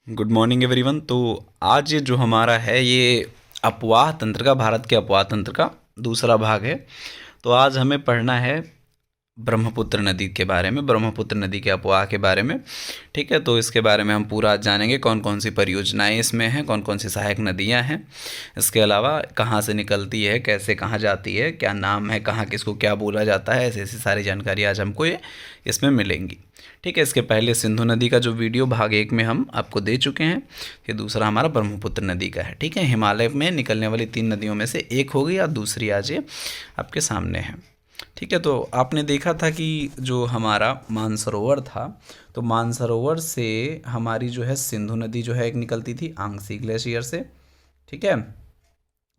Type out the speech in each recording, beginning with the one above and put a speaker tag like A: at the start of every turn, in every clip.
A: Good morning everyone. तो आज ये जो हमारा है ये अपवाह तंत्र का, भारत के अपवाह तंत्र का दूसरा भाग है। तो आज हमें पढ़ना है ब्रह्मपुत्र नदी के बारे में, ब्रह्मपुत्र नदी के अपवाह के बारे में। ठीक है, तो इसके बारे में हम पूरा आज जानेंगे, कौन कौन सी परियोजनाएं इसमें हैं, कौन कौन सी सहायक नदियां हैं, इसके अलावा कहाँ से निकलती है, कैसे कहाँ जाती है, क्या नाम है, कहाँ किसको क्या बोला जाता है, ऐसी ऐसी सारी जानकारी आज हमको ये इसमें मिलेंगी। ठीक है, इसके पहले सिंधु नदी का जो वीडियो भाग 1 में हम आपको दे चुके हैं। ये दूसरा हमारा ब्रह्मपुत्र नदी का है। ठीक है, हिमालय में निकलने वाली 3 नदियों में से एक हो गई और दूसरी आज ये आपके सामने है। ठीक है, तो आपने देखा था कि जो हमारा मानसरोवर था, तो मानसरोवर से हमारी जो है सिंधु नदी जो है एक निकलती थी आंगसी ग्लेशियर से। ठीक है,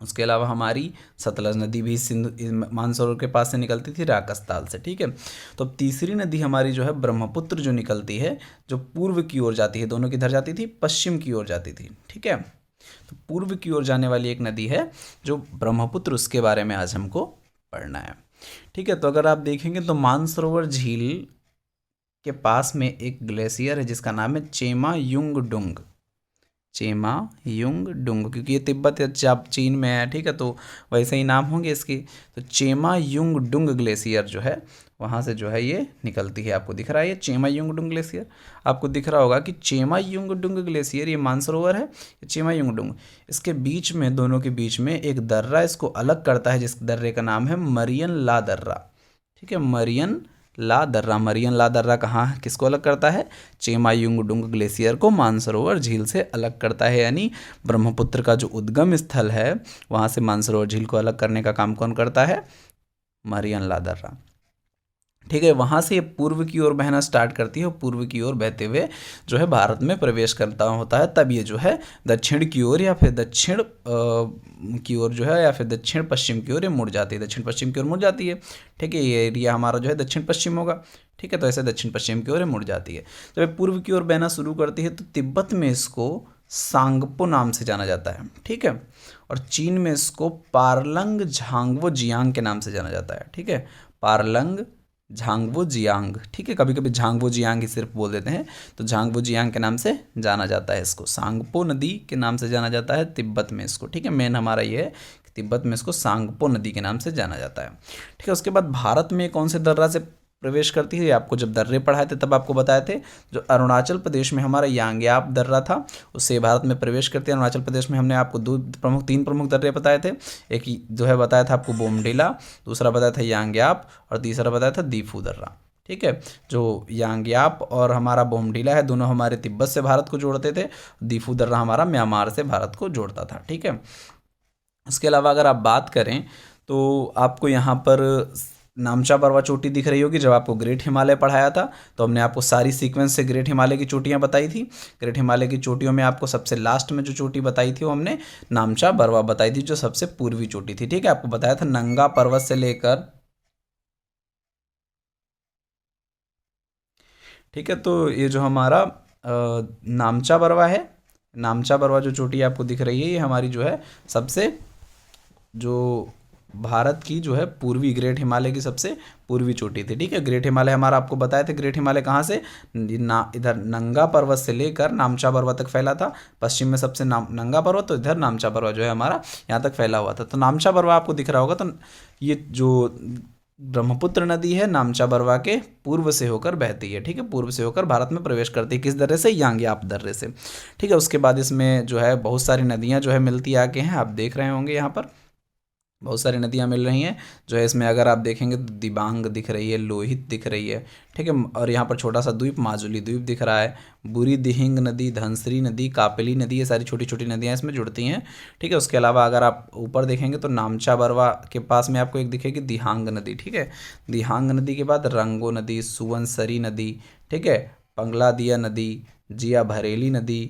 A: उसके अलावा हमारी सतलज नदी भी सिंधु मानसरोवर के पास से निकलती थी राकसताल से। ठीक है, तो अब तीसरी नदी हमारी जो है ब्रह्मपुत्र जो निकलती है, जो पूर्व की ओर जाती है, दोनों किधर जाती थी, पश्चिम की ओर जाती थी। ठीक है, तो पूर्व की ओर जाने वाली एक नदी है जो ब्रह्मपुत्र, उसके बारे में आज हमको पढ़ना है। ठीक है, तो अगर आप देखेंगे तो मानसरोवर झील के पास में एक ग्लेशियर है जिसका नाम है चेमा युंग डुंग, चेमा युंग डुंग, क्योंकि ये तिब्बत या चीन में है। ठीक है, तो वैसे ही नाम होंगे इसके। तो चेमा युंग डुंग ग्लेशियर जो है वहाँ से जो है ये निकलती है। आपको दिख रहा है ये चेमा युंग डुंग ग्लेशियर, आपको दिख रहा होगा कि चेमा युंग डुंग ग्लेशियर ये मानसरोवर है, ये चेमा युंग डुंग। इसके बीच में, दोनों के बीच में एक दर्रा इसको अलग करता है, जिस दर्रे का नाम है मरियन ला दर्रा। ठीक है, मरियन ला दर्रा, मरियन ला दर्रा कहाँ किसको अलग करता है, चेमा युंग डुंग ग्लेशियर को मानसरोवर झील से अलग करता है। यानी ब्रह्मपुत्र का जो उद्गम स्थल है वहाँ से मानसरोवर झील को अलग करने का काम कौन करता है, मरियन ला दर्रा। ठीक है, वहाँ से ये पूर्व की ओर बहना स्टार्ट करती है और पूर्व की ओर बहते हुए जो है भारत में प्रवेश करता होता है। तब ये जो है दक्षिण की ओर या फिर दक्षिण की ओर जो है, या फिर दक्षिण पश्चिम की ओर ये मुड़ जाती है, दक्षिण पश्चिम की ओर मुड़ जाती है। ठीक है, ये एरिया हमारा जो है दक्षिण पश्चिम होगा। ठीक है, तो ऐसे दक्षिण पश्चिम की ओर मुड़ जाती है। तो ये पूर्व की ओर बहना शुरू करती है तो तिब्बत में इसको सांगपो नाम से जाना जाता है। ठीक है, और चीन में इसको पारलंग झांगवो जियांग के नाम से जाना जाता है। ठीक है, पारलंग झांगवो जियांग। ठीक है, कभी कभी झांगवो जियांग ही सिर्फ बोल देते हैं, तो झांगवो जियांग के नाम से जाना जाता है इसको। सांगपो नदी के नाम से जाना जाता है तिब्बत में इसको। ठीक है, मेन हमारा ये है कि तिब्बत में इसको सांगपो नदी के नाम से जाना जाता है। ठीक है, उसके बाद भारत में कौन से दर्रा से प्रवेश करती है, आपको जब दर्रे पढ़ाए थे तब आपको बताए थे। जो अरुणाचल प्रदेश में हमारा यांग्याप दर्रा था, उससे भारत में प्रवेश करती है। अरुणाचल प्रदेश में हमने आपको तीन प्रमुख दर्रे बताए थे। एक जो है बताया था आपको बोमडिला, दूसरा बताया था यांग्याप, और तीसरा बताया था दीफू दर्रा। ठीक है, जो यांग्याप और हमारा बोमडिला है दोनों हमारे तिब्बत से भारत को जोड़ते थे, दीफू दर्रा हमारा म्यांमार से भारत को जोड़ता था। ठीक है, इसके अलावा अगर आप बात करें तो आपको यहाँ पर नामचा बरवा चोटी दिख रही होगी। जब आपको ग्रेट हिमालय पढ़ाया था तो हमने आपको सारी सीक्वेंस से ग्रेट हिमालय की चोटियां बताई थी। ग्रेट हिमालय की चोटियों में आपको सबसे लास्ट में जो चोटी बताई थी वो हमने नामचा बरवा बताई थी, जो सबसे पूर्वी चोटी थी। ठीक है, आपको बताया था नंगा पर्वत से लेकर, ठीक है, तो ये जो हमारा नामचा बरवा है, नामचा बरवा जो चोटी आपको दिख रही है ये हमारी जो है सबसे, जो भारत की जो है पूर्वी ग्रेट हिमालय की सबसे पूर्वी चोटी थी। ठीक है, ग्रेट हिमालय हमारा आपको बताया था, ग्रेट हिमालय कहाँ से इधर नंगा पर्वत से लेकर नामचा पर्वत तक फैला था। पश्चिम में सबसे नंगा पर्वत, तो इधर नामचा पर्वत जो है हमारा यहाँ तक फैला हुआ था। तो नामचा पर्वत आपको दिख रहा होगा। तो ये जो ब्रह्मपुत्र नदी है नामचा बरवा के पूर्व से होकर बहती है। ठीक है, पूर्व से होकर भारत में प्रवेश करती है, किस दर्रे से, यांग्याप दर्रे से। ठीक है, उसके बाद इसमें जो है बहुत सारी नदियाँ जो है मिलती आके हैं, आप देख रहे होंगे यहाँ पर बहुत सारी नदियाँ मिल रही हैं जो है इसमें। अगर आप देखेंगे तो दिबांग दिख रही है, लोहित दिख रही है। ठीक है, और यहाँ पर छोटा सा द्वीप माजुली द्वीप दिख रहा है। बुरी दिहिंग नदी, धनसरी नदी, कापिली नदी, ये सारी छोटी छोटी नदियाँ इसमें जुड़ती हैं। ठीक है, उसके अलावा अगर आप ऊपर देखेंगे तो नामचा बरवा के पास में आपको एक दिखेगी दिहांग नदी। ठीक है, दिहांग नदी के बाद रंगो नदी, सुवनसरी नदी, ठीक है, पंगलादिया नदी, जिया भरेली नदी,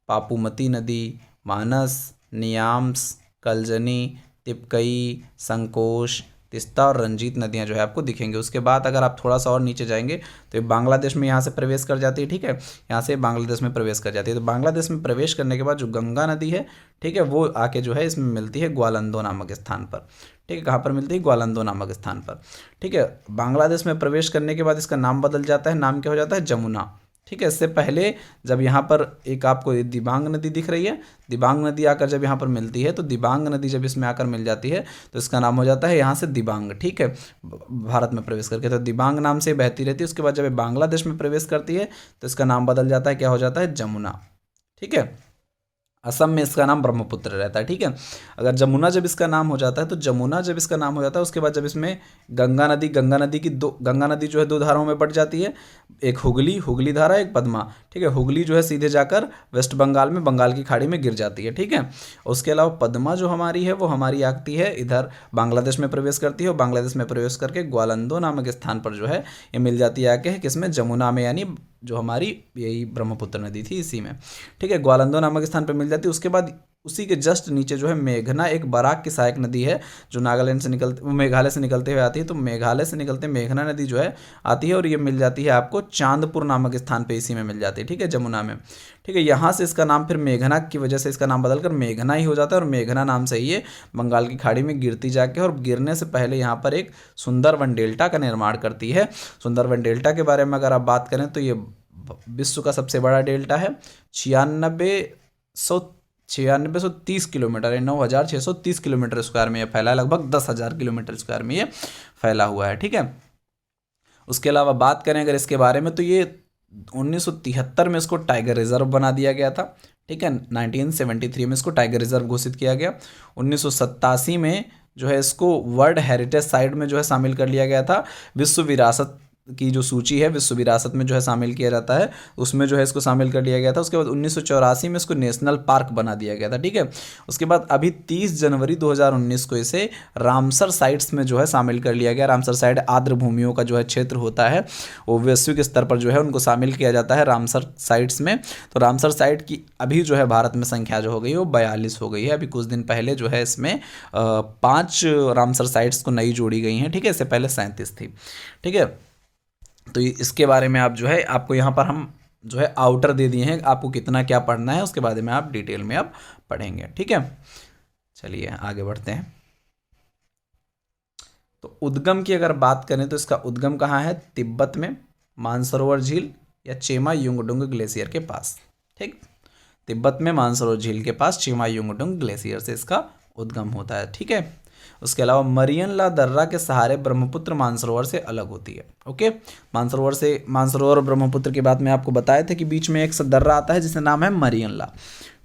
A: पापूमती नदी, मानस, नियाम्स, कलजनी, तिपकई, संकोश, तिस्ता और रंजीत नदियाँ जो है आपको दिखेंगी। उसके बाद अगर आप थोड़ा सा और नीचे जाएंगे तो ये बांग्लादेश में यहाँ से प्रवेश कर जाती है। ठीक है, यहाँ से बांग्लादेश में प्रवेश कर जाती है। तो बांग्लादेश में प्रवेश करने के बाद जो गंगा नदी है, ठीक है, वो आके जो है इसमें मिलती है ग्वालंदो नामक स्थान पर। ठीक है, कहाँ पर मिलती है, ग्वालंदो नामक स्थान पर। ठीक है, बांग्लादेश में प्रवेश करने के बाद इसका नाम बदल जाता है, नाम क्या हो जाता है, जमुना। ठीक है। इससे पहले जब यहाँ पर एक आपको दिबांग नदी दिख रही है, दिबांग नदी आकर जब यहाँ पर मिलती है तो दिबांग नदी जब इसमें आकर मिल जाती है तो इसका नाम हो जाता है यहाँ से दिबांग। ठीक है, भारत में प्रवेश करके तो दिबांग नाम से बहती रहती है। उसके बाद जब ये बांग्लादेश में प्रवेश करती है तो इसका नाम बदल जाता है, क्या हो जाता है, जमुना। ठीक है, असम में इसका नाम ब्रह्मपुत्र रहता है। ठीक है, अगर जमुना जब इसका नाम हो जाता है तो जमुना जब इसका नाम हो जाता है उसके बाद जब इसमें गंगा नदी जो है दो धाराओं में बट जाती है, एक हुगली धारा, एक पद्मा। ठीक है, हुगली जो है सीधे जाकर वेस्ट बंगाल में बंगाल की खाड़ी में गिर जाती है। ठीक है, उसके अलावा पद्मा जो हमारी है वो हमारी आती है इधर बांग्लादेश में प्रवेश करती है और बांग्लादेश में प्रवेश करके ग्वालंदो नामक स्थान पर जो है ये मिल जाती है आके किसमें, जमुना में, यानी जो हमारी यही ब्रह्मपुत्र नदी थी इसी में। ठीक है, ग्वालंदो नामक स्थान पर मिल जाती है। उसके बाद उसी के जस्ट नीचे जो है मेघना, एक बराक की सहायक नदी है जो नागालैंड से मेघालय से निकलते हुए आती है। तो मेघालय से निकलते मेघना नदी जो है आती है और ये मिल जाती है आपको चांदपुर नामक स्थान पे, इसी में मिल जाती है। ठीक है, जमुना में। ठीक है, यहाँ से इसका नाम फिर मेघना की वजह से इसका नाम बदलकर मेघना ही हो जाता है और मेघना नाम से ये बंगाल की खाड़ी में गिरती जाके और गिरने से पहले यहाँ पर एक सुंदरवन डेल्टा का निर्माण करती है। सुंदरवन डेल्टा के बारे में अगर आप बात करें तो ये विश्व का सबसे बड़ा डेल्टा है। 9630 किलोमीटर, 9630 किलोमीटर स्क्वायर में यह फैला है, लगभग 10,000 किलोमीटर स्क्वायर में ये फैला हुआ है। ठीक है, उसके अलावा बात करें अगर इसके बारे में तो ये 1973 में इसको टाइगर रिजर्व बना दिया गया था। ठीक है, 1973 में इसको टाइगर रिजर्व घोषित किया गया। 1987 में जो है इसको वर्ल्ड हेरिटेज साइट में जो है शामिल कर लिया गया था। विश्व विरासत की जो सूची है, विश्व विरासत में जो है शामिल किया जाता है, उसमें जो है इसको शामिल कर लिया गया था। उसके बाद 1984 में इसको नेशनल पार्क बना दिया गया था। ठीक है, उसके बाद अभी 30 जनवरी 2019 को इसे रामसर साइट्स में जो है शामिल कर लिया गया। रामसर साइट आर्द्र भूमियों का जो है क्षेत्र होता है, वो वैश्विक स्तर पर जो है उनको शामिल किया जाता है रामसर साइट्स में। तो रामसर साइट की अभी जो है भारत में संख्या जो हो गई है वो 42 हो गई है। अभी कुछ दिन पहले जो है इसमें 5 रामसर साइट्स को नई जोड़ी गई हैं। ठीक है, इससे पहले 37 थी। ठीक है, तो इसके बारे में आप जो है, आपको यहाँ पर हम जो है आउटर दे दिए हैं, आपको कितना क्या पढ़ना है उसके बारे में आप डिटेल में आप पढ़ेंगे। ठीक है, चलिए आगे बढ़ते हैं। तो उद्गम की अगर बात करें तो इसका उद्गम कहाँ है, तिब्बत में मानसरोवर झील या चेमा युंगडुंग ग्लेशियर के पास। ठीक, तिब्बत में मानसरोवर झील के पास चेमा युंगडुंग ग्लेशियर से इसका उद्गम होता है। ठीक है, उसके अलावा मरियन ला दर्रा के सहारे ब्रह्मपुत्र मानसरोवर से अलग होती है। ओके, मानसरोवर और ब्रह्मपुत्र की बात मैं आपको बताया था कि बीच में एक दर्रा आता है जिसका नाम है मरियन ला।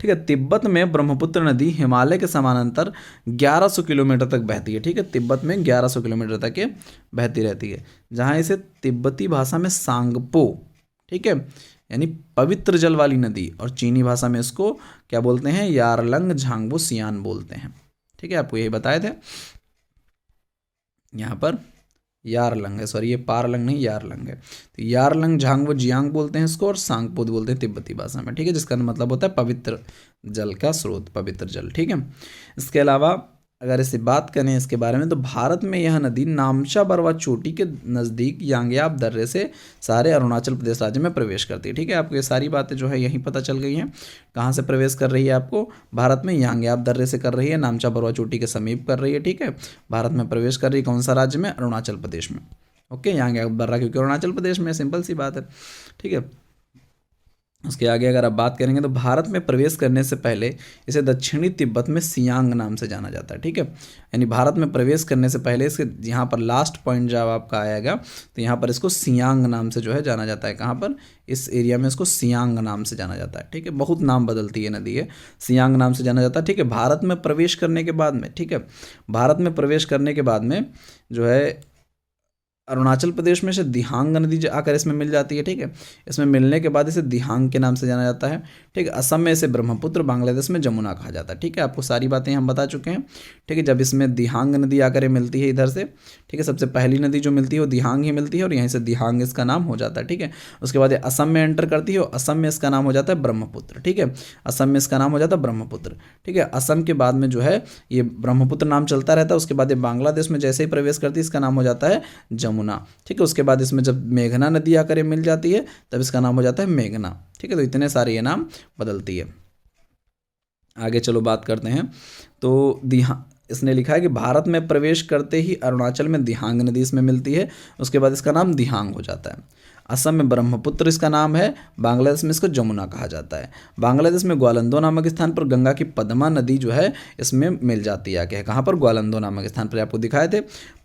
A: ठीक है, तिब्बत में ब्रह्मपुत्र नदी हिमालय के समानांतर 1100 किलोमीटर तक बहती है। ठीक है, तिब्बत में 1100 किलोमीटर तक ये बहती रहती है, जहाँ इसे तिब्बती भाषा में सांगपो, ठीक है, यानी पवित्र जल वाली नदी, और चीनी भाषा में इसको क्या बोलते हैं, यारलंग झांगबो सियान बोलते हैं। ठीक है, आपको यही बताए थे। यहाँ पर यारलंग है, सॉरी ये पारलंग नहीं यारलंग है। तो यारलंग झांगबो जियांग बोलते हैं इसको और सांगपो बोलते हैं तिब्बती भाषा में। ठीक है, जिसका मतलब होता है पवित्र जल का स्रोत, पवित्र जल। ठीक है, इसके अलावा अगर इसे बात करें इसके बारे में तो भारत में यह नदी नामचा बरवा चोटी के नज़दीक यांग्याब दर्रे से सारे अरुणाचल प्रदेश राज्य में प्रवेश करती है। ठीक है, आपको ये सारी बातें जो है यहीं पता चल गई हैं। कहाँ से प्रवेश कर रही है, आपको भारत में यांग्याब दर्रे से कर रही है, नामचा बरवा चोटी के समीप कर रही है। ठीक है, भारत में प्रवेश कर रही है कौन सा राज्य में, अरुणाचल प्रदेश में। ओके, यांग्याब दर्रा क्योंकि अरुणाचल प्रदेश में, सिंपल सी बात है। ठीक है, उसके आगे अगर आप बात करेंगे तो भारत में प्रवेश करने से पहले इसे दक्षिणी तिब्बत में सियांग नाम से जाना जाता है। ठीक है, यानी भारत में प्रवेश करने से पहले इसके यहाँ पर लास्ट पॉइंट जब आपका आएगा तो यहाँ पर इसको सियांग नाम से जो है जाना जाता है। कहाँ पर, इस एरिया में इसको सियांग नाम से जाना जाता है। ठीक है, बहुत नाम बदलती है नदी है, सियांग नाम से जाना जाता है। ठीक है, भारत में प्रवेश करने के बाद में, ठीक है, भारत में प्रवेश करने के बाद में जो है अरुणाचल प्रदेश में से दिहांग नदी आकर इसमें मिल जाती है। ठीक है, इसमें मिलने के बाद इसे दिहांग के नाम से जाना जाता है। ठीक है, असम में इसे ब्रह्मपुत्र, बांग्लादेश में जमुना कहा जाता है। ठीक है, आपको सारी बातें हम बता चुके हैं। ठीक है, जब इसमें दिहांग नदी आकर ये मिलती है इधर से, ठीक है, सबसे पहली नदी जो मिलती है वो दिहांग ही मिलती है और यहीं से दिहांग इसका नाम हो जाता है। ठीक है, उसके बाद ये असम में एंटर करती है और असम में इसका नाम हो जाता है ब्रह्मपुत्र। ठीक है, असम में इसका नाम हो जाता है ब्रह्मपुत्र। ठीक है, असम के बाद में जो है ये ब्रह्मपुत्र नाम चलता रहता है। उसके बाद ये बांग्लादेश में जैसे ही प्रवेश करती है इसका नाम हो जाता है जमुना। ठीक है, उसके बाद इसमें जब मेघना नदी आकर मिल जाती है तब इसका नाम हो जाता है मेघना। ठीक है, तो इतने सारे ये नाम बदलती है। आगे चलो बात करते हैं। तो इसने लिखा है कि भारत में प्रवेश करते ही अरुणाचल में दिहांग नदी इसमें मिलती है, उसके बाद इसका नाम दिहांग हो जाता है। असम में ब्रह्मपुत्र इसका नाम है, बांग्लादेश में इसको जमुना कहा जाता है। बांग्लादेश में ग्वालंदो नामक स्थान पर गंगा की पद्मा नदी जो है इसमें मिल जाती है आके। कहाँ पर? ग्वालंदो नामक स्थान पर, आपको दिखाए थे।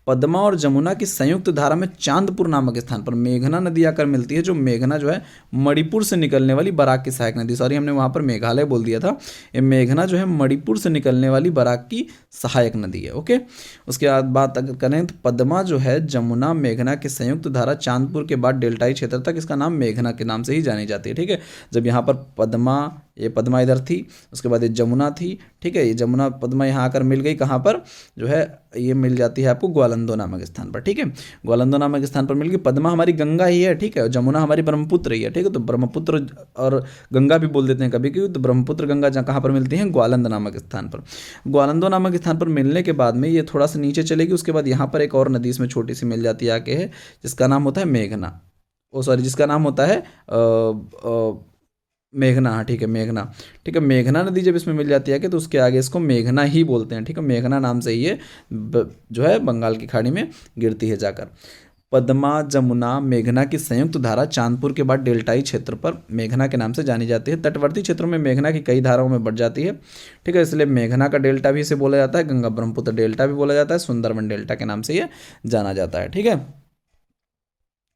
A: पद्मा और जमुना की संयुक्त धारा में चांदपुर नामक स्थान पर मेघना नदी आकर मिलती है, जो मेघना जो है मणिपुर से निकलने वाली बराक की सहायक नदी, सॉरी हमने वहाँ पर मेघालय बोल दिया था, ये मेघना जो है मणिपुर से निकलने वाली बराक की सहायक नदी है। ओके, उसके बाद बात अगर करें तो पद्मा जो है जमुना मेघना की संयुक्त धारा चांदपुर के बाद डेल्टाई क्षेत्र तक इसका नाम मेघना के नाम से ही जानी जाती है। ठीक है, जब यहाँ पर पद्मा, ये पद्मा इधर थी, उसके बाद ये जमुना थी, ठीक है, ये जमुना पद्मा यहाँ आकर मिल गई, कहाँ पर जो है ये मिल जाती है आपको ग्वालंदो नामक स्थान पर। ठीक है, ग्वालंदो नामक स्थान पर मिल गई। पद्मा हमारी गंगा ही है, ठीक है, और जमुना हमारी ब्रह्मपुत्र ही है। ठीक है, तो ब्रह्मपुत्र और गंगा भी बोल देते हैं कभी कभी, तो ब्रह्मपुत्र गंगा जहाँ कहाँ पर मिलती हैं? ग्वालंद नामक स्थान पर। ग्वालंदो नामक स्थान पर मिलने के बाद में ये थोड़ा सा नीचे चलेगी, उसके बाद यहाँ पर एक और नदी इसमें छोटी सी मिल जाती है आके है, जिसका नाम होता है मेघना, जिसका नाम होता है मेघना। हाँ ठीक है, मेघना। ठीक है, मेघना नदी जब इसमें मिल जाती है कि तो उसके आगे इसको मेघना ही बोलते हैं। ठीक है, मेघना नाम से ही ये जो है बंगाल की खाड़ी में गिरती है जाकर। पद्मा जमुना मेघना की संयुक्त धारा चांदपुर के बाद डेल्टाई क्षेत्र पर मेघना के नाम से जानी जाती है। तटवर्ती क्षेत्रों में मेघना की कई धाराओं में बढ़ जाती है। ठीक है, इसलिए मेघना का डेल्टा भी इसे बोला जाता है, गंगा ब्रह्मपुत्र डेल्टा भी बोला जाता है, सुंदरवन डेल्टा के नाम से ये जाना जाता है। ठीक है,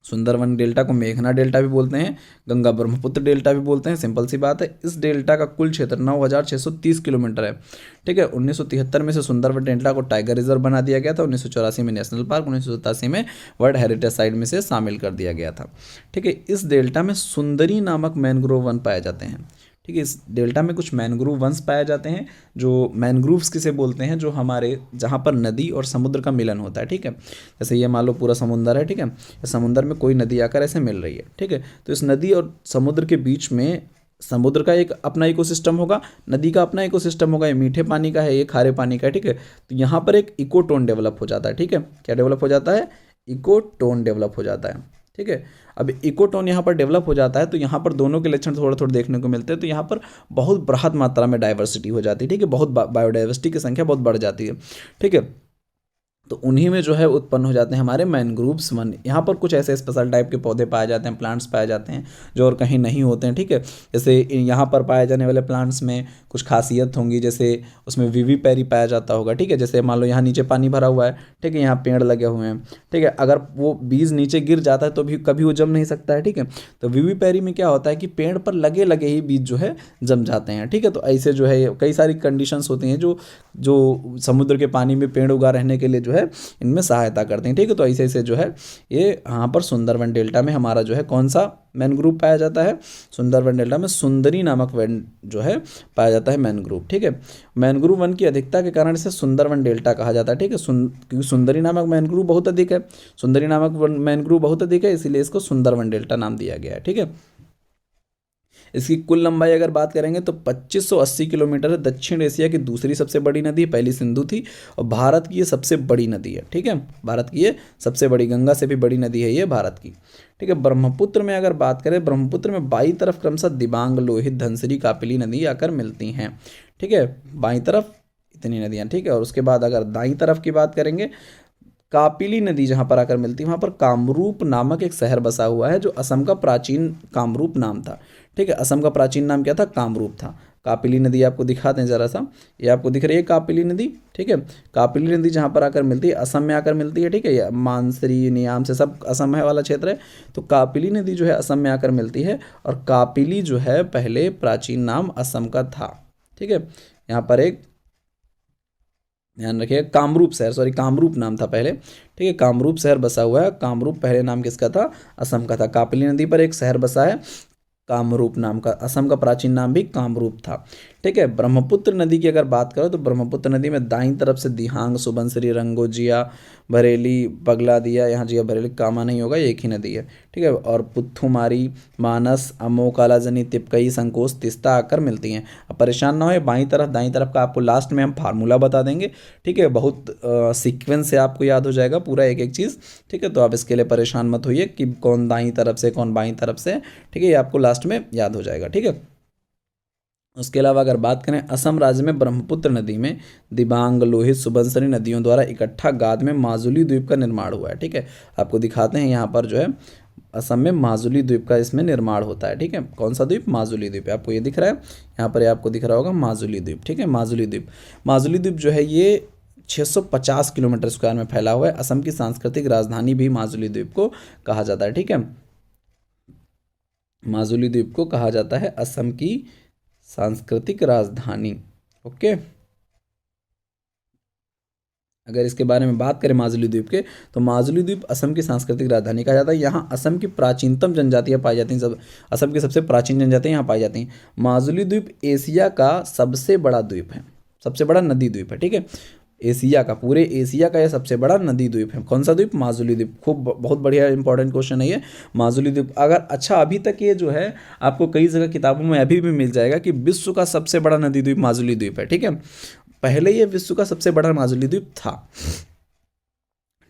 A: सुंदरवन डेल्टा को मेघना डेल्टा भी बोलते हैं, गंगा ब्रह्मपुत्र डेल्टा भी बोलते हैं, सिंपल सी बात है। इस डेल्टा का कुल क्षेत्र 9630 किलोमीटर है। ठीक है, 1973 में से सुंदरवन डेल्टा को टाइगर रिजर्व बना दिया गया था, 1984 में नेशनल पार्क, 1987 में वर्ल्ड हेरिटेज साइट में से शामिल कर दिया गया था। ठीक है, इस डेल्टा में सुंदरी नामक मैनग्रोव वन पाए जाते हैं। ठीक है, इस डेल्टा में कुछ मैनग्रोव वंश पाए जाते हैं, जो मैनग्रोव्स किसे बोलते हैं, जो हमारे जहाँ पर नदी और समुद्र का मिलन होता है। ठीक है, जैसे ये मान लो पूरा समुंदर है, ठीक है, समुंदर में कोई नदी आकर ऐसे मिल रही है। ठीक है, तो इस नदी और समुद्र के बीच में समुद्र का एक अपना इकोसिस्टम होगा, नदी का अपना इकोसिस्टम होगा, ये मीठे पानी का है, ये खारे पानी का है। ठीक है, तो यहाँ पर एक इकोटोन डेवलप हो जाता है। ठीक है, क्या डेवलप हो जाता है? इकोटोन डेवलप हो जाता है। ठीक है, अब इकोटोन यहाँ पर डेवलप हो जाता है, तो यहाँ पर दोनों के लक्षण थोड़े थोड़े देखने को मिलते हैं। तो यहाँ पर बहुत बृहद मात्रा में डाइवर्सिटी हो जाती है। ठीक है, बहुत बायोडाइवर्सिटी की संख्या बहुत बढ़ जाती है। ठीक है, तो उन्हीं में जो है उत्पन्न हो जाते हैं हमारे मैनग्रोव्स वन। यहाँ पर कुछ ऐसे स्पेशल टाइप के पौधे पाए जाते हैं, प्लांट्स पाए जाते हैं, जो और कहीं नहीं होते हैं। ठीक है, जैसे यहाँ पर पाए जाने वाले प्लांट्स में कुछ खासियत होंगी, जैसे उसमें विविपेरी पाया जाता होगा। ठीक है, जैसे मान लो यहाँ नीचे पानी भरा हुआ है, ठीक है, यहाँ पेड़ लगे हुए हैं। ठीक है, अगर वो बीज नीचे गिर जाता है तो भी कभी वो जम नहीं सकता है। ठीक है, तो विविपेरी में क्या होता है कि पेड़ पर लगे लगे ही बीज जो है जम जाते हैं। ठीक है, तो ऐसे जो है कई सारी कंडीशंस होती हैं जो समुद्र के पानी में पेड़ उगा रहने के लिए जो है इनमें सहायता करते हैं। ठीक है, तो ऐसे ऐसे जो है ये यहाँ पर सुंदरवन डेल्टा में हमारा जो है कौन सा मैनग्रोव पाया जाता है? सुंदरवन डेल्टा में सुंदरी नामक वन जो है पाया जाता है मैनग्रोव। ठीक है, मैनग्रोव वन की अधिकता के कारण इसे सुंदरवन डेल्टा कहा जाता है। ठीक है, क्योंकि सुंदरी नामक मैनग्रोव बहुत अधिक है, सुंदरी नामक मैनग्रोव बहुत अधिक है, इसीलिए इसको सुंदरवन डेल्टा नाम दिया गया है। ठीक है, इसकी कुल लंबाई अगर बात करेंगे तो 2580 किलोमीटर है। दक्षिण एशिया की दूसरी सबसे बड़ी नदी, पहली सिंधु थी, और भारत की ये सबसे बड़ी नदी है। ठीक है, भारत की ये सबसे बड़ी, गंगा से भी बड़ी नदी है ये भारत की। ठीक है, ब्रह्मपुत्र में अगर बात करें, ब्रह्मपुत्र में बाईं तरफ क्रमशः दिबांग, लोहित, धनसिरी, कापिली नदी आकर मिलती हैं। ठीक है, बाईं तरफ इतनी नदियाँ। ठीक है, और उसके बाद अगर दाईं तरफ की बात करेंगे, कापिली नदी जहाँ पर आकर मिलती है वहाँ पर कामरूप नामक एक शहर बसा हुआ है, जो असम का प्राचीन कामरूप नाम था। ठीक है, असम का प्राचीन नाम क्या था? कामरूप था। कापिली नदी आपको दिखाते हैं ज़रा सा, ये आपको दिख रही है कापिली नदी। ठीक है, कापिली नदी जहाँ पर आकर मिलती है, असम में आकर मिलती है। ठीक है, ये मानसरी, नियाम से सब असम है वाला क्षेत्र है। तो कापिली नदी जो है असम में आकर मिलती है, और कापिली जो है पहले प्राचीन नाम असम का था। ठीक है, यहाँ पर एक ध्यान रखिएगा, कामरूप शहर, सॉरी कामरूप नाम था पहले। ठीक है, कामरूप शहर बसा हुआ है। कामरूप पहले नाम किसका था? असम का था। कापिली नदी पर एक शहर बसा है कामरूप नाम का, असम का प्राचीन नाम भी कामरूप था। ठीक है, ब्रह्मपुत्र नदी की अगर बात करो तो ब्रह्मपुत्र नदी में दाईं तरफ से दिहांग, सुबनसिरी, रंगोजिया, बरेली, पगलादिया, यहाँ जिया बरेली कामा नहीं होगा, ये एक ही नदी है। ठीक है, और पुथुमारी, मानस, अमो, कालाजनी, तिपकई, संकोच, तिस्ता आकर मिलती हैं। अब परेशान ना हो, बाईं तरफ दाईं तरफ का आपको लास्ट में हम फार्मूला बता देंगे। ठीक है, बहुत सीक्वेंस से आपको याद हो जाएगा पूरा एक एक चीज़। ठीक है, तो आप इसके लिए परेशान मत होइए कि कौन दाईं तरफ से कौन बाईं तरफ से। ठीक है, ये आपको लास्ट में याद हो जाएगा। ठीक है, उसके अलावा अगर बात करें, असम राज्य में ब्रह्मपुत्र नदी में दिबांग, लोहित, सुबनसिरी नदियों द्वारा इकट्ठा गाद में माजुली द्वीप का निर्माण हुआ है। ठीक है, आपको दिखाते हैं यहाँ पर जो है असम में माजुली द्वीप का इसमें निर्माण होता है। ठीक है, कौन सा द्वीप? माजुली द्वीप। आपको ये दिख रहा है, यहाँ पर ये आपको दिख रहा होगा माजुली द्वीप। ठीक है, माजुली द्वीप। माजुली द्वीप जो है ये 650 किलोमीटर स्क्वायर में फैला हुआ है। असम की सांस्कृतिक राजधानी भी माजुली द्वीप को कहा जाता है। ठीक है, माजुली द्वीप को कहा जाता है असम की सांस्कृतिक राजधानी। ओके, अगर इसके बारे में बात करें माजुली द्वीप के, तो माजुली द्वीप असम की सांस्कृतिक राजधानी कहा जाता है। यहाँ असम की प्राचीनतम जनजातियाँ पाई जाती हैं। सब असम की सबसे प्राचीन जनजातियाँ यहाँ पाई जाती हैं। माजुली द्वीप एशिया का सबसे बड़ा द्वीप है, सबसे बड़ा नदी द्वीप है। ठीक है, एशिया का, पूरे एशिया का यह सबसे बड़ा नदी द्वीप है। कौन सा द्वीप? माजुली द्वीप। खूब बहुत बढ़िया इंपॉर्टेंट क्वेश्चन है ये, माजुली द्वीप। अगर अच्छा, अभी तक ये जो है आपको कई जगह किताबों में अभी भी मिल जाएगा कि विश्व का सबसे बड़ा नदी द्वीप माजुली द्वीप है। ठीक है, पहले ये विश्व का सबसे बड़ा माजुली द्वीप था।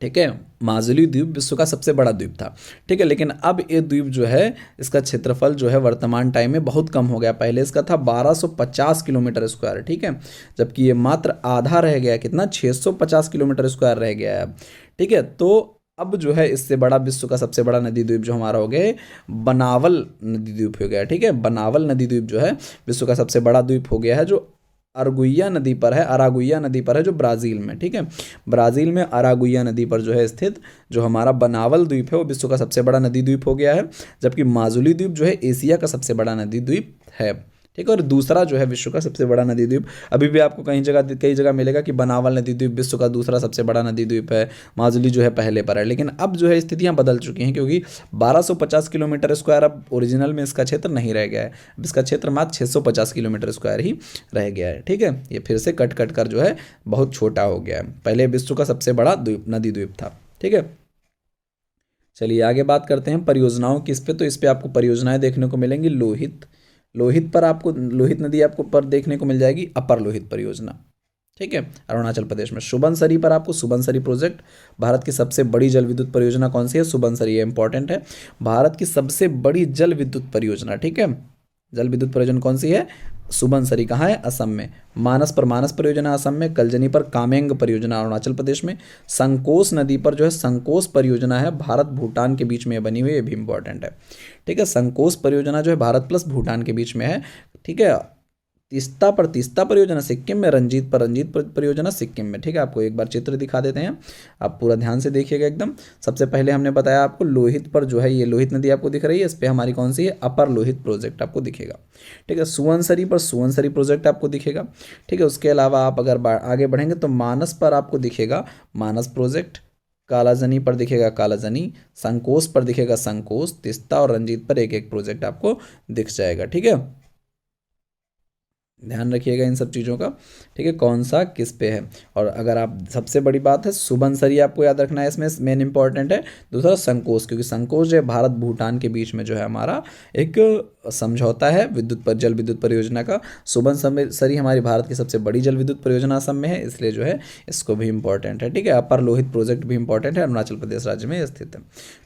A: ठीक है, माजुली द्वीप विश्व का सबसे बड़ा द्वीप था। ठीक है, लेकिन अब ये द्वीप जो है, इसका क्षेत्रफल जो है वर्तमान टाइम में बहुत कम हो गया। पहले इसका था 1250 किलोमीटर स्क्वायर। ठीक है, जबकि ये मात्र आधा रह गया। कितना? 650 किलोमीटर स्क्वायर रह गया है अब। ठीक है, तो अब जो है इससे बड़ा विश्व का सबसे बड़ा नदी द्वीप जो हमारा हो गया है बनावल नदी द्वीप हो गया। ठीक है, बनावल नदी द्वीप जो है विश्व का सबसे बड़ा द्वीप हो गया है, जो अरागुइया नदी पर है। अरागुइया नदी पर है, जो ब्राज़ील में। ठीक है, ब्राज़ील में अरागुइया नदी पर जो है स्थित जो हमारा बनावल द्वीप है वो विश्व का सबसे बड़ा नदी द्वीप हो गया है। जबकि माजुली द्वीप जो है एशिया का सबसे बड़ा नदी द्वीप है। ठीक है, और दूसरा जो है विश्व का सबसे बड़ा नदी द्वीप, अभी भी आपको कई जगह मिलेगा कि बनावल नदी द्वीप विश्व का दूसरा सबसे बड़ा नदी द्वीप है, माजुली जो है पहले पर है। लेकिन अब जो है स्थितियां बदल चुकी हैं, क्योंकि 1250 किलोमीटर स्क्वायर अब ओरिजिनल में इसका क्षेत्र नहीं रह गया है। अब इसका क्षेत्र मात्र 650 किलोमीटर स्क्वायर ही रह गया है। ठीक है, ये फिर से कट कट कर जो है बहुत छोटा हो गया है। पहले विश्व का सबसे बड़ा नदी द्वीप था। ठीक है, चलिए आगे बात करते हैं परियोजनाओं की। इस पे, तो इस पे आपको परियोजनाएं देखने को मिलेंगी। लोहित पर आपको, लोहित नदी आपको पर देखने को मिल जाएगी, अपर लोहित परियोजना। ठीक है, अरुणाचल प्रदेश में। सुबनसरी पर आपको सुबनसरी प्रोजेक्ट, भारत की सबसे बड़ी जल विद्युत परियोजना कौन सी है? सुबनसरी। ये इंपॉर्टेंट है, भारत की सबसे बड़ी जल विद्युत परियोजना। ठीक है, जल विद्युत परियोजना कौन सी है? सुबनसरी। कहाँ है? असम में। मानस पर मानस परियोजना असम में। कलजनी पर कामेंग परियोजना अरुणाचल प्रदेश में। संकोस नदी पर जो है संकोस परियोजना है, भारत भूटान के बीच में बनी हुई, ये भी इंपॉर्टेंट है। ठीक है, संकोस परियोजना जो है भारत प्लस भूटान के बीच में है। ठीक है, तीस्ता परियोजना सिक्किम में। रंजीत परियोजना सिक्किम में। ठीक है, आपको एक बार चित्र दिखा देते हैं, आप पूरा ध्यान से देखिएगा एकदम। सबसे पहले हमने बताया आपको लोहित पर जो है, ये लोहित नदी आपको दिख रही है, इस पर हमारी कौन सी है? अपर लोहित प्रोजेक्ट आपको दिखेगा। ठीक है, सुवनसरी पर सुवनसरी प्रोजेक्ट आपको दिखेगा। ठीक है, उसके अलावा आप अगर आगे बढ़ेंगे तो मानस पर आपको दिखेगा मानस प्रोजेक्ट, कालाजनी पर दिखेगा कालाजनी, संकोस पर दिखेगा संकोस, तीस्ता और रंजीत पर एक एक प्रोजेक्ट आपको दिख जाएगा। ठीक है, ध्यान रखिएगा इन सब चीज़ों का। ठीक है, कौन सा किस पे है। और अगर आप, सबसे बड़ी बात है सुबनसरी आपको याद रखना है, इसमें मेन इंपॉर्टेंट है। दूसरा संकोस, क्योंकि संकोस जो है भारत भूटान के बीच में जो है हमारा एक समझौता है विद्युत पर, जल विद्युत परियोजना का। सुबनसरी हमारी भारत की सबसे बड़ी जल विद्युत परियोजना असम में है, इसलिए जो है इसको भी इंपॉर्टेंट है। ठीक है, अपर लोहित प्रोजेक्ट भी इंपॉर्टेंट है, अरुणाचल प्रदेश राज्य में स्थित है।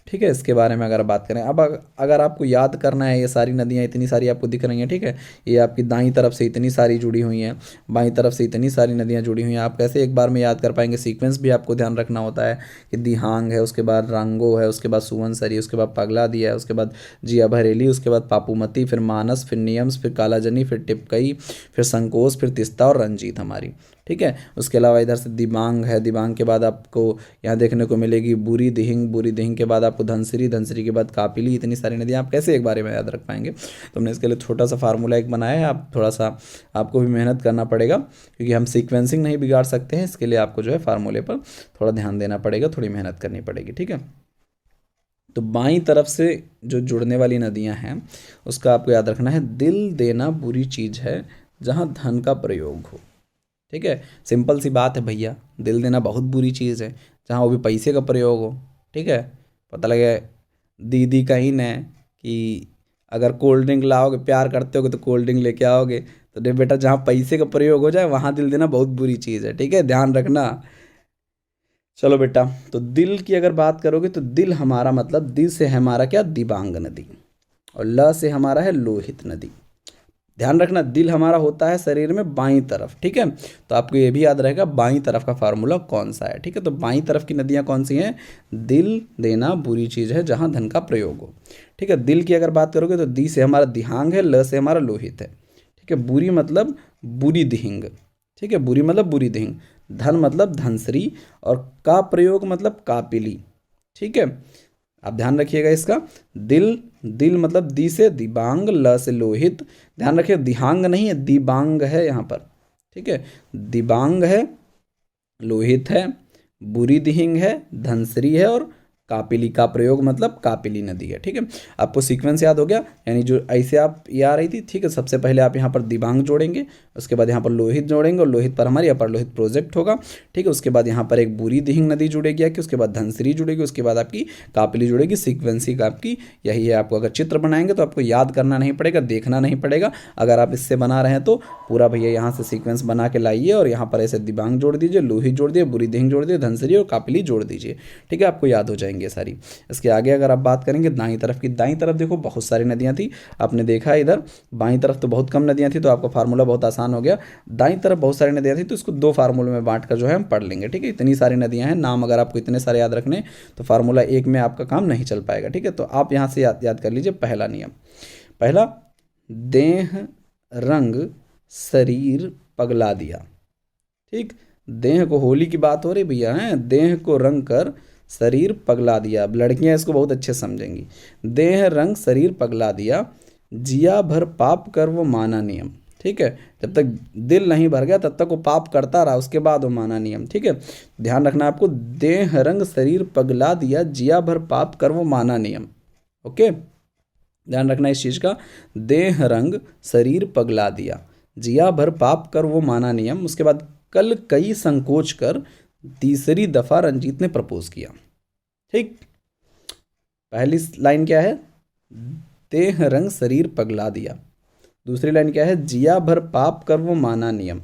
A: ठीक है, इसके बारे में अगर बात करें, अब अगर आपको याद करना है, ये सारी नदियाँ इतनी सारी आपको दिख रही हैं। ठीक है, ये आपकी दाईं तरफ से इतनी सारी जुड़ी हुई हैं, बाईं तरफ से इतनी सारी नदियाँ जुड़ी हुई हैं। आप कैसे एक बार में याद कर पाएंगे? सीक्वेंस भी आपको ध्यान रखना होता है कि दिहांग है, उसके बाद रंगो है, उसके बाद सुवनसरी, उसके बाद पगलादिया है, उसके बाद जिया भरेली, उसके बाद पापूमती, फिर मानस, फिर नियम्स, फिर कालाजनी, फिर टिपकई, फिर संकोस, फिर तीस्ता और रंजीत हमारी। ठीक है, उसके अलावा इधर से दिबांग है, दिबांग के बाद आपको यहाँ देखने को मिलेगी बुरी दिहिंग, बुरी दिहिंग के बाद आपको धनसिरी, धनसिरी के बाद कापिली। इतनी सारी नदियाँ आप कैसे एक बारे में याद रख पाएंगे? तो हमने इसके लिए छोटा सा फार्मूला एक बनाया है, आप थोड़ा सा आपको भी मेहनत करना पड़ेगा, क्योंकि हम सीक्वेंसिंग नहीं बिगाड़ सकते हैं। इसके लिए आपको जो है फार्मूले पर थोड़ा ध्यान देना पड़ेगा, थोड़ी मेहनत करनी पड़ेगी। ठीक है, तो बाईं तरफ से जो जुड़ने वाली नदियाँ हैं उसका आपको याद रखना है, दिल देना बुरी चीज़ है जहाँ धन का प्रयोग हो। ठीक है, सिंपल सी बात है भैया, दिल देना बहुत बुरी चीज़ है जहाँ वो भी पैसे का प्रयोग हो। ठीक है, पता लगे दीदी कहीं न कि अगर कोल्ड ड्रिंक लाओगे, प्यार करते होगे तो कोल्ड ड्रिंक लेके आओगे, तो दे बेटा जहाँ पैसे का प्रयोग हो जाए वहाँ दिल देना बहुत बुरी चीज़ है। ठीक है, ध्यान रखना। चलो बेटा, तो दिल की अगर बात करोगे तो दिल हमारा मतलब, दिल से है हमारा क्या? दिबांग नदी, और ल से हमारा है लोहित नदी। ध्यान रखना, दिल हमारा होता है शरीर में बाईं तरफ, ठीक है। तो आपको ये भी याद रहेगा बाईं तरफ का फार्मूला कौन सा है, ठीक है। तो बाईं तरफ की नदियाँ कौन सी हैं? दिल देना बुरी चीज़ है जहाँ धन का प्रयोग हो, ठीक है। दिल की अगर बात करोगे तो दी से हमारा दिहांग है, ल से हमारा लोहित है, ठीक है। बुरी मतलब बुरी दिहिंग, ठीक है। बुरी मतलब बुरी दिहिंग। धन मतलब धनश्री, और का प्रयोग मतलब कापिली, ठीक है। आप ध्यान रखिएगा इसका। दिल, दिल मतलब दी से दिबांग, ल से लोहित। ध्यान रखिए दिहांग नहीं है, दिबांग है यहाँ पर, ठीक है। दिबांग है, लोहित है, बुरी दिहिंग है, धनश्री है, और कापिली का प्रयोग मतलब कापिली नदी है, ठीक है। आपको सीक्वेंस याद हो गया, यानी जो ऐसे आप ये आ रही थी, ठीक है। सबसे पहले आप यहाँ पर दिबांग जोड़ेंगे, उसके बाद यहाँ पर लोहित जोड़ेंगे, और लोहित पर हमारी अपर लोहित प्रोजेक्ट होगा, ठीक है। उसके बाद यहाँ पर एक बुरी दिहिंग नदी जुड़ेगी कि उसके बाद धनश्री जुड़ेगी, उसके बाद आपकी कापिली जुड़ेगी। सीक्वेंसिंग आपकी यही है। आपको अगर चित्र बनाएंगे तो आपको याद करना नहीं पड़ेगा, देखना नहीं पड़ेगा। अगर आप इससे बना रहे हैं तो पूरा भैया यहाँ से सीक्वेंस बना के लाइए, और यहाँ पर ऐसे दिबांग जोड़ दीजिए, लोहित जोड़ दिए, बुरी दिहिंग जोड़ दिए, धनश्री और कापिली जोड़ दीजिए, ठीक है। आपको याद हो जाएंगे सारी। इसके आगे अगर आप बात करेंगे दाईं तरफ की, दाईं तरफ देखो बहुत सारी नदियाँ थी, आपने देखा है इधर बाईं तरफ तो बहुत कम नदियाँ थी, तो आपका फार्मूला बहुत आसान हो गया। दाईं तरफ बहुत सारी नदियाँ थी, तो इसको दो फार्मूले में बांट कर जो है हम पढ़ लेंगे, ठीक है। इतनी सारी नदियाँ हैं, नाम अगर आपको इतने सारे याद रखने तो फार्मूला एक में आपका काम नहीं चल पाएगा, ठीक है। तो आप यहाँ से याद कर लीजिए पहला नियम। पहला, देह रंग शरीर पगला दिया, ठीक। देह को, होली की बात हो रही भैया है, देह को रंग कर शरीर पगला दिया। अब लड़कियां इसको बहुत अच्छे समझेंगी। देह रंग शरीर पगला दिया, जिया भर पाप कर वो माना नियम, ठीक है। जब तक दिल नहीं भर गया तब तक वो पाप करता रहा, उसके बाद वो माना नियम, ठीक है। ध्यान रखना आपको, देह रंग शरीर पगला दिया, जिया भर पाप कर वो माना नियम, ओके। ध्यान रखना इस चीज़ का, देह रंग शरीर पगला दिया, जिया भर पाप कर वो माना नियम। उसके बाद कल कई संकोच कर तीसरी दफा रंजीत ने प्रपोज किया, ठीक। पहली लाइन क्या है? देह रंग शरीर पगला दिया। दूसरी लाइन क्या है? जिया भर पाप कर वो माना नियम।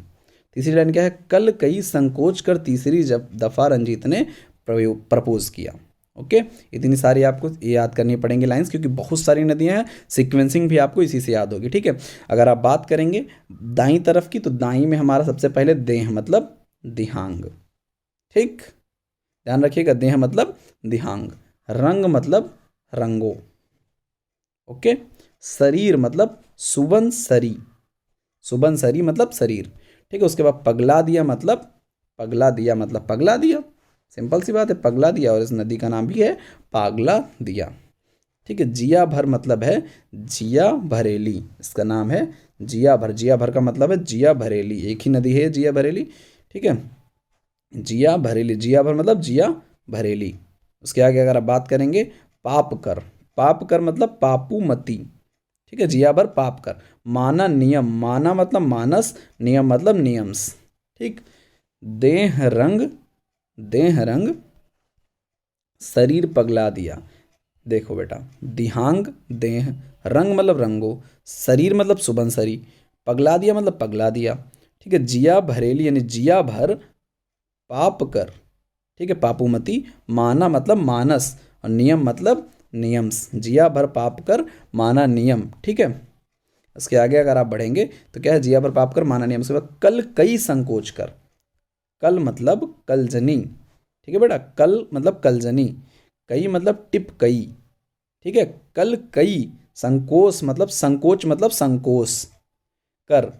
A: तीसरी लाइन क्या है? कल कई संकोच कर तीसरी दफा रंजीत ने प्रपोज किया, ओके। इतनी सारी आपको याद करनी पड़ेंगी लाइंस, क्योंकि बहुत सारी नदियां हैं। सीक्वेंसिंग भी आपको इसी से याद होगी, ठीक है। अगर आप बात करेंगे दाईं तरफ की, तो दाईं में हमारा सबसे पहले देह मतलब दिहांग, ठीक। ध्यान रखिएगा, देह मतलब दिहांग, रंग मतलब रंगो, ओके। शरीर मतलब सुबनसरी, सुबनसरी मतलब शरीर, ठीक है। उसके बाद पगला दिया मतलब, पगला दिया मतलब पगला दिया, सिंपल सी बात है, पगला दिया, और इस नदी का नाम भी है पागला दिया, ठीक है। जिया भर मतलब है जिया भरेली, इसका नाम है जिया भर। जिया भर का मतलब है जिया भरेली, एक ही नदी है जिया भरेली, ठीक है। जिया भरेली, जिया भर मतलब जिया भरेली। उसके आगे अगर आप बात करेंगे पाप कर, पाप कर मतलब पापूमती, ठीक है। जिया भर पाप कर। माना नियम, माना मतलब मानस, नियम मतलब नियम्स, ठीक। देह रंग, देह रंग शरीर पगला दिया। देखो बेटा, दिहांग देह, रंग मतलब रंगो, शरीर मतलब सुबनसरी, पगला दिया मतलब पगला दिया, ठीक है। जिया भरेली यानी जिया भर पाप कर, ठीक है, पापूमती। माना मतलब मानस, और नियम मतलब नियम्स। जिया भर पाप कर माना नियम, ठीक है। इसके आगे अगर आप बढ़ेंगे तो क्या है? जिया भर पाप कर माना नियम। उसके बाद कल कई संकोच कर, कल मतलब कलजनी, ठीक है बेटा। कल मतलब कलजनी, कई मतलब टिप कई, ठीक है। कल कई संकोच मतलब संकोच मतलब संकोच कर,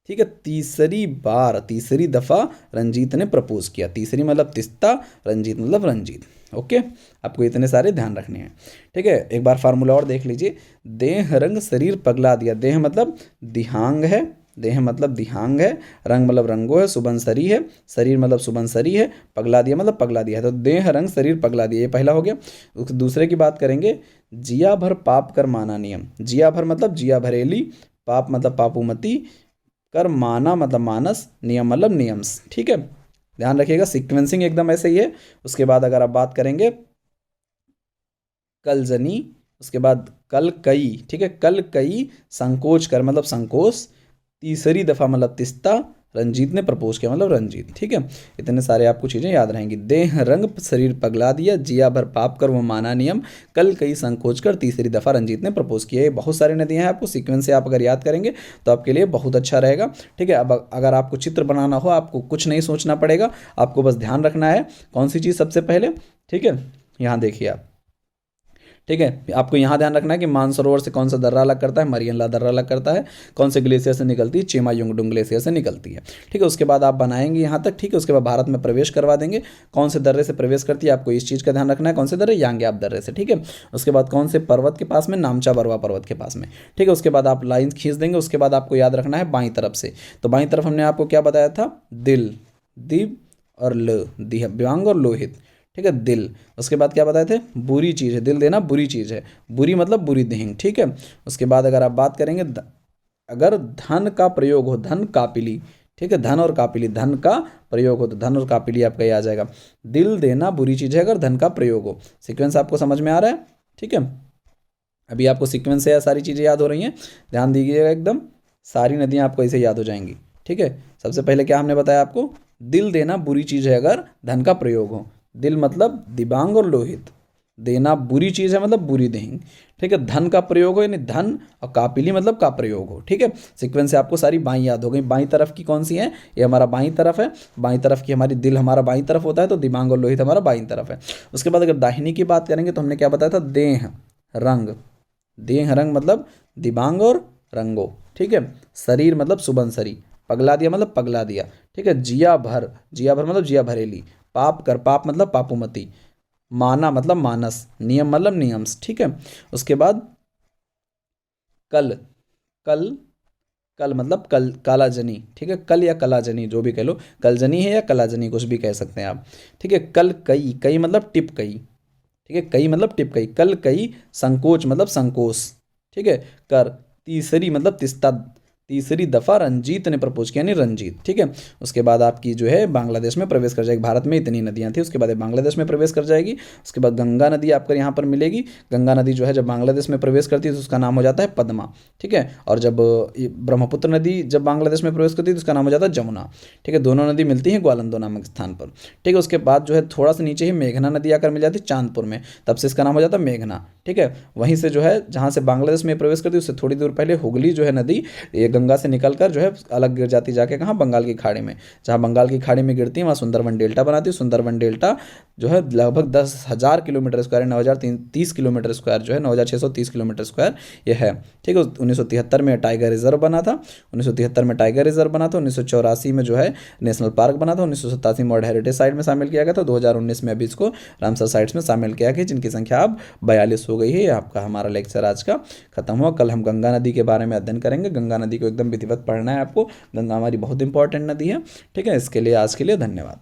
A: ठीक है। तीसरी बार, तीसरी दफा रंजीत ने प्रपोज किया। तीसरी मतलब तिस्ता, रंजीत मतलब रंजीत, ओके। आपको इतने सारे ध्यान रखने हैं, ठीक है। एक बार फार्मूला और देख लीजिए। देह रंग शरीर पगला दिया, देह मतलब दिहांग है, देह मतलब दिहांग है, रंग मतलब रंगो है, सुबनसरी है, शरीर मतलब सुबनसरी है, पगला दिया मतलब पगला दिया है। तो देह रंग शरीर पगला दिया, ये पहला हो गया। दूसरे की बात करेंगे, जिया भर पाप कर माना नियम। जिया भर मतलब जिया भरेली, पाप मतलब पापूमती, कर माना मतलब मानस, नियम मतलब नियम्स, ठीक है। ध्यान रखिएगा, सीक्वेंसिंग एकदम ऐसे ही है। उसके बाद अगर आप बात करेंगे कलजनी, उसके बाद कल कई, ठीक है। कल कई संकोच कर मतलब संकोच, तीसरी दफा मतलब तिस्ता, रंजीत ने प्रपोज किया मतलब रंजीत, ठीक है। इतने सारे आपको चीज़ें याद रहेंगी। देह रंग शरीर पगला दिया, जिया भर पाप कर वो माना नियम, कल कई संकोच कर तीसरी दफ़ा रंजीत ने प्रपोज किया। ये बहुत सारी नदियाँ हैं, आपको सीक्वेंस से आप अगर याद करेंगे तो आपके लिए बहुत अच्छा रहेगा, ठीक है। अब अगर आपको चित्र बनाना हो, आपको कुछ नहीं सोचना पड़ेगा, आपको बस ध्यान रखना है कौन सी चीज़ सबसे पहले, ठीक है। यहाँ देखिए आप, ठीक है। आपको यहाँ ध्यान रखना है कि मानसरोवर से कौन सा दर्रा अलग करता है, मरियनला दर्रा अलग करता है, कौन से ग्लेशियर से निकलती है, चेमायुंगडुंग ग्लेशियर से निकलती है, ठीक है। उसके बाद आप बनाएंगे यहाँ तक, ठीक है। उसके बाद भारत में प्रवेश करवा देंगे, कौन से दर्रे से प्रवेश करती है आपको इस चीज़ का ध्यान रखना है, कौन से दर्रे, यांग्याप दर्रे से, ठीक है। उसके बाद कौन से पर्वत के पास में, नामचा बरवा पर्वत के पास में, ठीक है। उसके बाद आप लाइन खींच देंगे। उसके बाद आपको याद रखना है बाईं तरफ से, तो बाईं तरफ हमने आपको क्या बताया था, दिल, दीप और ल, दिव्यांग और लोहित, ठीक है, दिल। उसके बाद क्या बताए थे, बुरी चीज़ है, दिल देना बुरी चीज़ है, बुरी मतलब बुरी देहिंग, ठीक है। उसके बाद अगर आप बात करेंगे अगर धन का प्रयोग हो, धन कापिली, ठीक है, धन और कापिली, धन का प्रयोग हो तो धन और कापिली आपका ये आ जाएगा। दिल देना बुरी चीज़ है अगर धन का प्रयोग हो। सीक्वेंस आपको समझ में आ रहा है, ठीक है। अभी आपको सीक्वेंस से सारी चीज़ें याद हो रही हैं, ध्यान दीजिएगा एकदम, सारी नदियाँ आपको ऐसे याद हो जाएंगी, ठीक है। सबसे पहले क्या हमने बताया आपको, दिल देना बुरी चीज़ है अगर धन का प्रयोग हो, दिल मतलब दिबांग और लोहित, देना बुरी चीज़ है मतलब बुरी देहिंग, ठीक है। धन का प्रयोग हो यानी धन, और कापिली मतलब का प्रयोग हो, ठीक है। सीक्वेंस से आपको सारी बाई याद हो गई। बाई तरफ की कौन सी है, ये हमारा बाई तरफ है, बाई तरफ की हमारी दिल हमारा बाई तरफ होता है, तो दिबांग और लोहित हमारा बाई तरफ है। उसके बाद अगर दाहिनी की बात करेंगे तो हमने क्या बताया था, देह रंग, देह रंग मतलब दिबांग और रंगो, ठीक है। शरीर मतलब सुबनसरी, पगला दिया मतलब पगला दिया, ठीक है। जिया भर, जिया भर मतलब जिया भरेली, पाप कर, पाप मतलब पापुमती, माना मतलब मानस, नियम मतलब नियम्स, ठीक है। उसके बाद कल, कल, कल मतलब कल, कालाजनी, ठीक है। कल या कलाजनी जो भी कह लो, कलजनी है या कलाजनी कुछ भी कह सकते हैं आप, ठीक है। कल कई, कई मतलब टिप कई, ठीक है, कई मतलब टिप कई, कल कई संकोच मतलब संकोच, ठीक है। कर तीसरी मतलब तिस्ता, तीसरी दफ़ा रंजीत ने प्रपोज किया यानी रंजीत, ठीक है। उसके बाद आपकी जो है बांग्लादेश में प्रवेश कर जाएगी। भारत में इतनी नदियाँ थी, उसके बाद ये बांग्लादेश में प्रवेश कर जाएगी। उसके बाद गंगा नदी आपको यहाँ पर मिलेगी। गंगा नदी जो है जब बांग्लादेश में प्रवेश करती है तो उसका नाम हो जाता है पद्मा, ठीक है। और जब ब्रह्मपुत्र नदी जब बांग्लादेश में प्रवेश करती है तो उसका नाम हो जाता है जमुना, ठीक है। दोनों नदी मिलती हैं ग्वालंदो नामक स्थान पर, ठीक है। उसके बाद जो है थोड़ा सा नीचे ही मेघना नदी आकर मिल जाती है चांदपुर में, तब से इसका नाम हो जाता है मेघना, ठीक है। वहीं से जो है जहाँ से बांग्लादेश में प्रवेश करती है उससे थोड़ी दूर पहले हुगली जो है नदी, ये गंगा से निकलकर जो है अलग गिर जाती जाके कहाँ, बंगाल की खाड़ी में। जहाँ बंगाल की खाड़ी में गिरती है वहाँ सुंदरवन डेल्टा बनाती है। सुंदरवन डेल्टा जो है लगभग 10,000 किलोमीटर स्क्वायर, 9,030 किलोमीटर स्क्वायर जो है, 9,630 किलोमीटर स्क्वायर ये है, ठीक है। 1973 में टाइगर रिजर्व बना था, 1973 में टाइगर रिजर्व बना था, 1984 में जो है नेशनल पार्क बना था, 1987 में वर्ल्ड हेरिटेज साइट में शामिल किया गया था, 2019 में अभी इसको रामसर साइट्स में शामिल किया गया, जिनकी संख्या अब 42 हो गई है। आपका हमारा लेक्चर आज का खत्म हुआ। कल हम गंगा नदी के बारे में अध्ययन करेंगे। गंगा नदी को एकदम विधिवत पढ़ना है आपको, गंगा हमारी बहुत इंपॉर्टेंट नदी है, ठीक है। इसके लिए आज के लिए धन्यवाद।